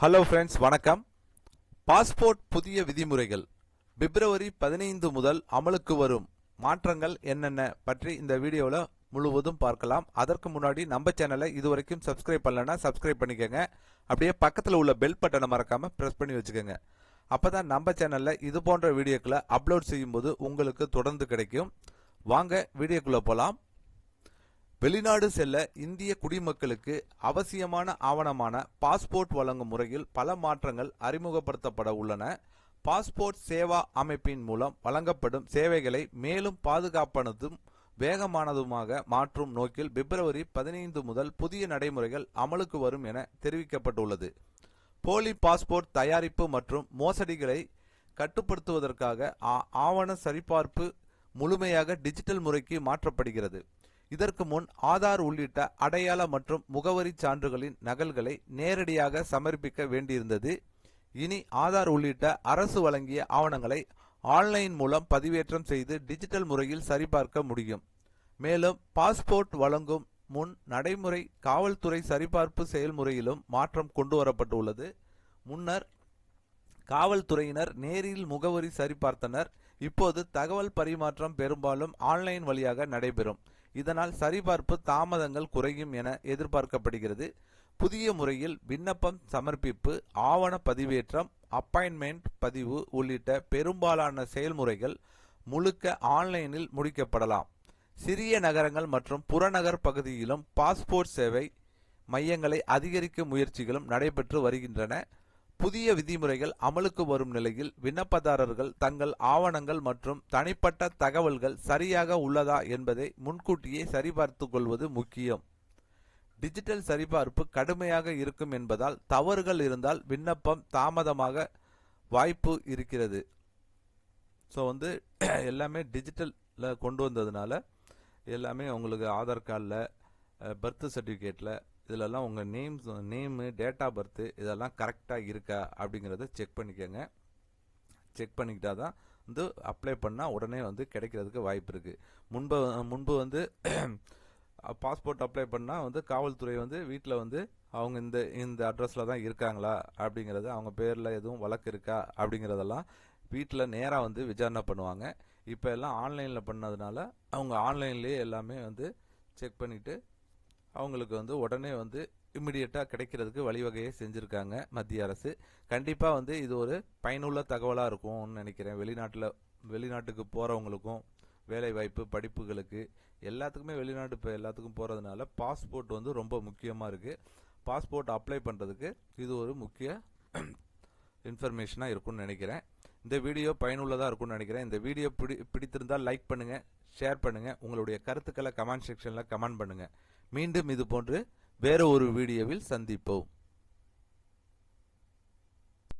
Hello friends, வணக்கம். Passport புதிய விதிமுறைகள் பிப்ரவரி 15 முதல் அமலுக்கு வரும் மாற்றங்கள் என்னென்ன பற்றி இந்த வீடியோவில் முழுவதும் பார்க்கலாம். அதற்கு முன்னாடி நம்ம சேனலை இதுவரைக்கும் சப்ஸ்கிரைப் பண்ணலன்னா சப்ஸ்கிரைப் பண்ணிக்கோங்க. அப்படியே பக்கத்தில் உள்ள பெல் பட்டனை மறக்காம பிரஸ் பண்ணி வச்சுக்கோங்க. அப்பதான் நம்ம சேனல்ல இது போன்ற வீடியோக்களை அப்லோட் செய்யும்போது உங்களுக்கு தொடர்ந்து கிடைக்கும். வாங்க வீடியோக்குள்ள போலாம். வெளிநாடு செல்ல இந்திய குடிமக்களுக்கு அவசியமான ஆவணமான பாஸ்போர்ட் வழங்கும் முறையில் பல மாற்றங்கள் அறிமுகப்படுத்தப்பட உள்ளன. பாஸ்போர்ட் சேவா அமைப்பின் மூலம் வழங்கப்படும் சேவைகளை மேலும் பாதுகாப்பானதும் வேகமானதுமாக மாற்றும் நோக்கில் பிப்ரவரி 15 முதல் புதிய நடைமுறைகள் அமலுக்கு வரும் என தெரிவிக்கப்பட்டுள்ளது. போலி பாஸ்போர்ட் தயாரிப்பு மற்றும் மோசடிகளை கட்டுப்படுத்துவதற்காக ஆவண சரிபார்ப்பு முழுமையாக டிஜிட்டல் முறைக்கு மாற்றப்படுகிறது. இதற்கு முன் ஆதார் உள்ளிட்ட அடையாள மற்றும் முகவரி சான்றுகளின் நகல்களை நேரடியாக சமர்ப்பிக்க வேண்டியிருந்தது. இனி ஆதார் உள்ளிட்ட அரசு வழங்கிய ஆவணங்களை ஆன்லைன் மூலம் பதிவேற்றம் செய்து டிஜிட்டல் முறையில் சரிபார்க்க முடியும். மேலும் பாஸ்போர்ட் வழங்கும் முன் நடைமுறை காவல்துறை சரிபார்ப்பு செயல்முறையிலும் மாற்றம் கொண்டுவரப்பட்டுள்ளது. முன்னர் காவல்துறையினர் நேரில் முகவரி சரிபார்த்தனர். இப்போது தகவல் பரிமாற்றம் பெரும்பாலும் ஆன்லைன் வழியாக நடைபெறும். இதனால் சரிபார்ப்பு தாமதங்கள் குறையும் என எதிர்பார்க்கப்படுகிறது. புதிய முறையில் விண்ணப்பம் சமர்ப்பிப்பு, ஆவண பதிவேற்றம், அப்பாயின்மெண்ட் பதிவு உள்ளிட்ட பெரும்பாலான செயல்முறைகள் முழுக்க ஆன்லைனில் முடிக்கப்படலாம். சிறிய நகரங்கள் மற்றும் புறநகர் பகுதியிலும் பாஸ்போர்ட் சேவை மையங்களை அதிகரிக்கும் முயற்சிகளும் நடைபெற்று வருகின்றன. புதிய விதிமுறைகள் அமலுக்கு வரும் நிலையில் விண்ணப்பதாரர்கள் தங்கள் ஆவணங்கள் மற்றும் தனிப்பட்ட தகவல்கள் சரியாக உள்ளதா என்பதை முன்கூட்டியே சரிபார்த்துக் கொள்வது முக்கியம். டிஜிட்டல் சரிபார்ப்பு கடுமையாக இருக்கும் என்பதால் தவறுகள் இருந்தால் விண்ணப்பம் தாமதமாக வாய்ப்பு இருக்கிறது. ஸோ எல்லாமே டிஜிட்டலில் கொண்டு வந்ததுனால எல்லாமே உங்களுக்கு ஆதார் கார்டில், பர்த் சர்டிஃபிகேட்டில் இதிலெல்லாம் உங்கள் நேமு, டேட் ஆஃப் பர்த்து இதெல்லாம் கரெக்டாக இருக்கா அப்படிங்கிறத செக் பண்ணிக்கோங்க. செக் பண்ணிக்கிட்டா தான் அப்ளை பண்ணால் உடனே கிடைக்கிறதுக்கு வாய்ப்பு இருக்குது. முன்பு பாஸ்போர்ட் அப்ளை பண்ணால் காவல்துறை வீட்டில் அவங்க இந்த அட்ரஸில் தான் இருக்காங்களா அப்படிங்கிறது, அவங்க பேரில் எதுவும் வழக்கு இருக்கா அப்படிங்கிறதெல்லாம் வீட்டில் நேராக விசாரணை பண்ணுவாங்க. இப்போ எல்லாம் ஆன்லைனில் பண்ணதுனால அவங்க ஆன்லைன்லேயே எல்லாமே செக் பண்ணிவிட்டு அவங்களுக்கு உடனே இம்மிடியட்டாக கிடைக்கிறதுக்கு வழிவகையை செஞ்சுருக்காங்க மத்திய அரசு. கண்டிப்பாக இது ஒரு பயனுள்ள தகவலாக இருக்கும்னு நினைக்கிறேன். வெளிநாட்டுக்கு போகிறவங்களுக்கும் வேலை வாய்ப்பு, படிப்புகளுக்கு எல்லாத்துக்குமே வெளிநாட்டு இப்போ எல்லாத்துக்கும் போகிறதுனால பாஸ்போர்ட் ரொம்ப முக்கியமாக இருக்குது. பாஸ்போர்ட் அப்ளை பண்ணுறதுக்கு இது ஒரு முக்கிய இன்ஃபர்மேஷனாக இருக்கும்னு நினைக்கிறேன். இந்த வீடியோ பயனுள்ளதாக இருக்கும்னு நினைக்கிறேன். இந்த வீடியோ பிடித்திருந்தால் லைக் பண்ணுங்கள், ஷேர் பண்ணுங்கள், உங்களுடைய கருத்துக்களை கமெண்ட் செக்ஷனில் கமெண்ட் பண்ணுங்கள். மீண்டும் இது போன்று வேறு ஒரு வீடியோவில் சந்திப்போம்.